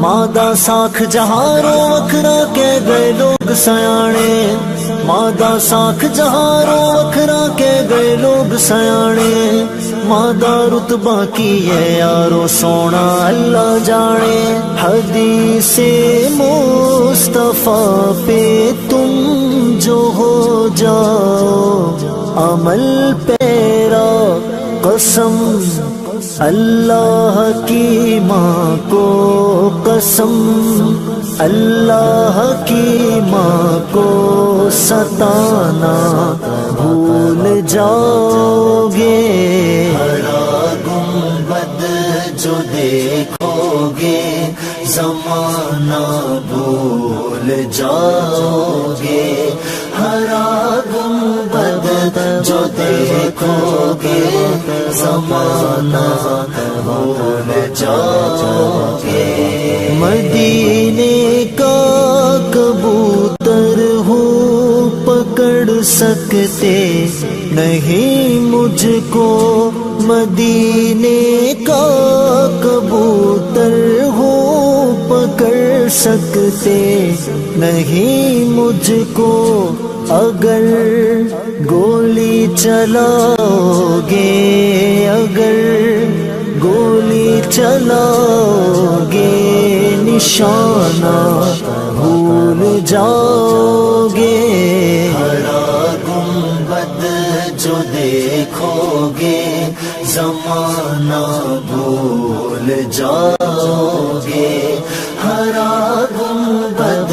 مادہ ساکھ جہاروں وکھرا کہہ گئے لوگ سیانے، مادہ ساکھ جہاروں وکھرا کہہ گئے لوگ سیانے، مادہ رتبہ کی ہے یارو سونا اللہ جانے، حدیث مصطفیٰ پہ تم جو ہو جاؤ عمل پیرا، قسم اللہ کی ماں کو قسم، اللہ کی ماں کو ستانا بھول جاؤ گے، ہرا گنبد جو دیکھو گے زمانہ بھول جاؤ گے، ہرا گنبد جو دیکھو گے زمانہ بھول جاؤ گے، مدینے کا کبوتر ہوں پکڑ سکتے نہیں مجھ کو، مدینے کا کبوتر ہوں پکڑ سکتے نہیں مجھ کو، اگر گولی چلاؤ گے، اگر گولی چلاؤ گے نشانہ بھول جاؤ گے، ہرا گنبد جو دیکھو گے زمانہ بھول جاؤ گے، ہرا گنبد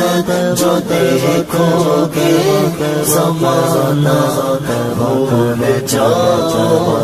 جو دیکھو گے زمانہ بھول جاؤ